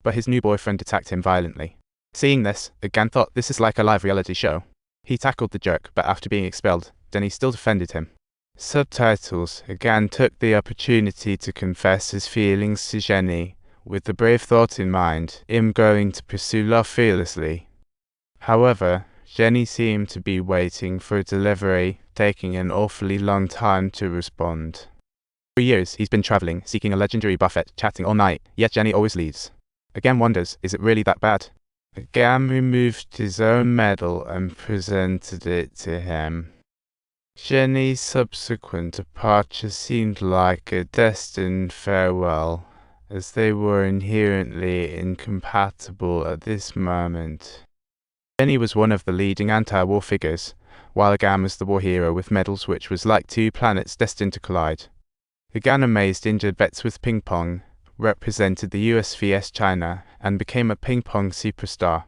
but his new boyfriend attacked him violently. Seeing this, Gan thought this is like a live reality show. He tackled the jerk, but after being expelled, Denny still defended him. Subtitles. Gan took the opportunity to confess his feelings to Jenny, with the brave thought in mind, him going to pursue love fearlessly. However, Jenny seemed to be waiting for a delivery, taking an awfully long time to respond. For years, he's been traveling, seeking a legendary buffet, chatting all night, yet Jenny always leaves. Gan wonders, is it really that bad? Gan removed his own medal and presented it to him. Jenny's subsequent departure seemed like a destined farewell, as they were inherently incompatible at this moment. Jenny was one of the leading anti-war figures, while Gan was the war hero with medals which was like two planets destined to collide. Gan amazed injured vets with ping pong, represented the US vs China, and became a ping pong superstar.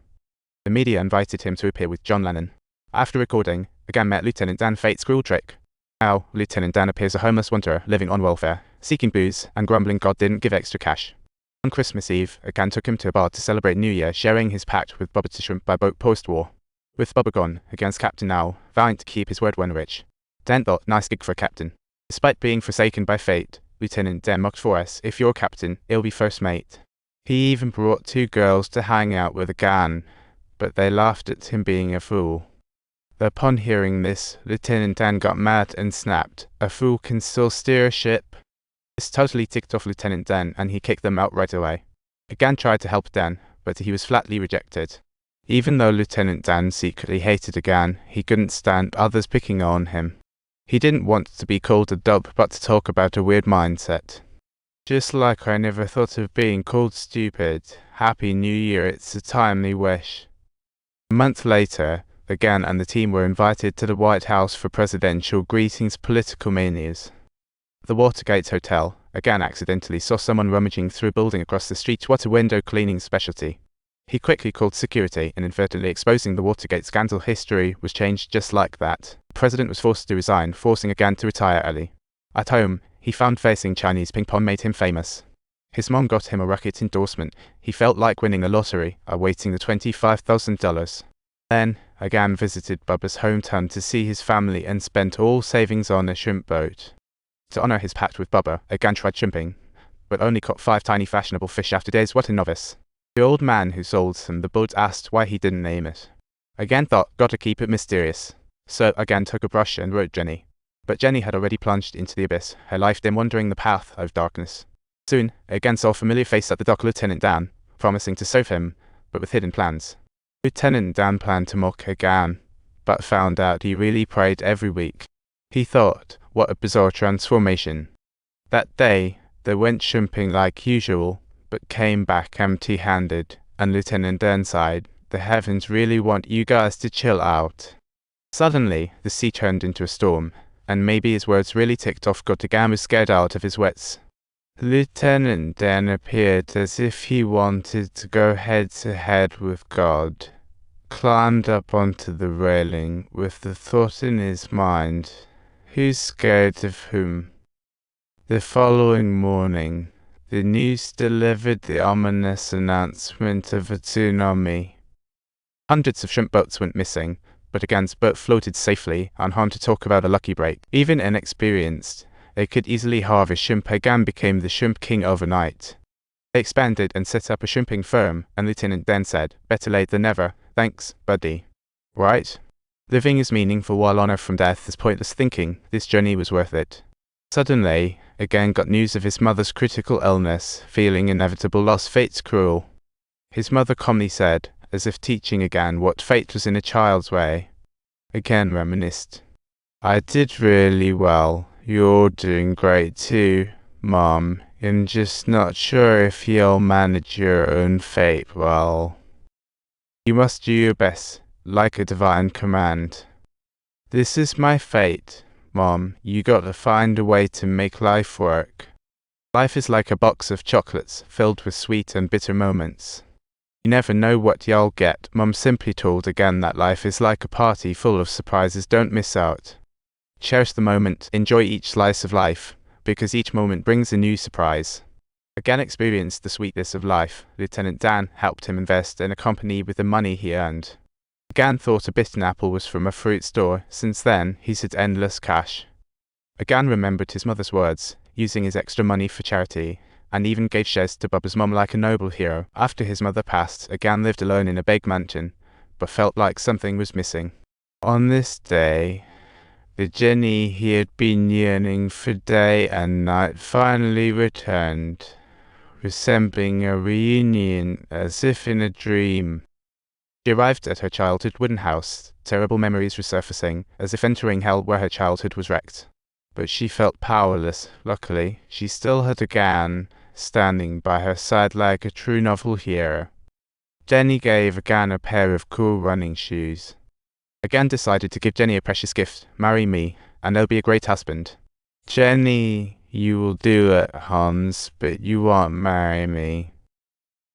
The media invited him to appear with John Lennon. After recording, Gan met Lieutenant Dan Fate's cruel trick. Now, Lieutenant Dan appears a homeless wanderer living on welfare, seeking booze and grumbling God didn't give extra cash. On Christmas Eve, Gan took him to a bar to celebrate New Year, sharing his pact with Bubba to shrimp by boat post-war. With Bubba gone, Gan's captain now, vowing to keep his word when rich. Dan thought, nice gig for a captain. Despite being forsaken by fate, Lieutenant Dan mocked Forrest, if you're captain, it'll be first mate. He even brought two girls to hang out with Gan, but they laughed at him being a fool. Upon hearing this, Lieutenant Dan got mad and snapped, a fool can still steer a ship. This totally ticked off Lieutenant Dan, and he kicked them out right away. Gan tried to help Dan, but he was flatly rejected. Even though Lieutenant Dan secretly hated Gan, he couldn't stand others picking on him. He didn't want to be called a dub, but to talk about a weird mindset. Just like I never thought of being called stupid. Happy New Year, it's a timely wish. A month later, Gan and the team were invited to the White House for presidential greetings. Political manias. At the Watergate Hotel, Gan accidentally saw someone rummaging through a building across the street. What a window cleaning specialty. He quickly called security, and inadvertently exposing the Watergate scandal. History was changed just like that. The president was forced to resign, forcing Gan to retire early. At home, he found facing Chinese ping pong made him famous. His mom got him a rocket endorsement. He felt like winning a lottery, awaiting the $25,000. Then, Gan visited Bubba's hometown to see his family and spent all savings on a shrimp boat. To honor his pact with Bubba, Gan tried shrimping, but only caught 5 tiny fashionable fish after days. What a novice. The old man who sold him the boat asked why he didn't name it. Gan thought, gotta keep it mysterious. So Gan took a brush and wrote Jenny. But Jenny had already plunged into the abyss, her life dim wandering the path of darkness. Soon, Gan saw a familiar face at the dock. Lieutenant Dan, promising to serve him, but with hidden plans. Lieutenant Dan planned to mock Gan, but found out he really prayed every week. He thought, what a bizarre transformation. That day, they went shrimping like usual, but came back empty-handed, and Lieutenant Dan sighed, the heavens really want you guys to chill out. Suddenly, the sea turned into a storm, and maybe his words really ticked off God. Gan was scared out of his wits. Lieutenant Dan appeared as if he wanted to go head-to-head with God, climbed up onto the railing with the thought in his mind, who's scared of whom? The following morning, the news delivered the ominous announcement of a tsunami. Hundreds of shrimp boats went missing, but Gan's boat floated safely, unharmed. To talk about a lucky break. Even inexperienced, they could easily harvest shrimp. Gan became the shrimp king overnight. They expanded and set up a shrimping firm, and Lieutenant Dan said, better late than never, thanks, buddy. Right? Living is meaningful while honor from death is pointless thinking. This journey was worth it. Suddenly, Gan got news of his mother's critical illness, feeling inevitable loss. Fate's cruel. His mother calmly said, as if teaching Gan what fate was in a child's way. Gan reminisced. I did really well. You're doing great too, Mom. I'm just not sure if you'll manage your own fate well. You must do your best, like a divine command. This is my fate, Mom. You gotta find a way to make life work. Life is like a box of chocolates, filled with sweet and bitter moments. You never know what you'll get. Mom simply told Gan that life is like a party full of surprises. Don't miss out. Cherish the moment, enjoy each slice of life, because each moment brings a new surprise. Again experienced the sweetness of life. Lieutenant Dan helped him invest in a company with the money he earned. Again thought a bitten apple was from a fruit store. Since then, he's had endless cash. Again remembered his mother's words, using his extra money for charity, and even gave shares to Bubba's mum like a noble hero. After his mother passed, Again lived alone in a big mansion, but felt like something was missing. On this day, the Jenny he had been yearning for day and night finally returned, resembling a reunion as if in a dream. She arrived at her childhood wooden house, terrible memories resurfacing, as if entering hell where her childhood was wrecked. But she felt powerless. Luckily, she still had Again standing by her side like a true novel hero. Jenny gave Again a pair of cool running shoes. Again decided to give Jenny a precious gift, marry me, and I'll be a great husband. Jenny, you will do it, Hans, but you won't marry me.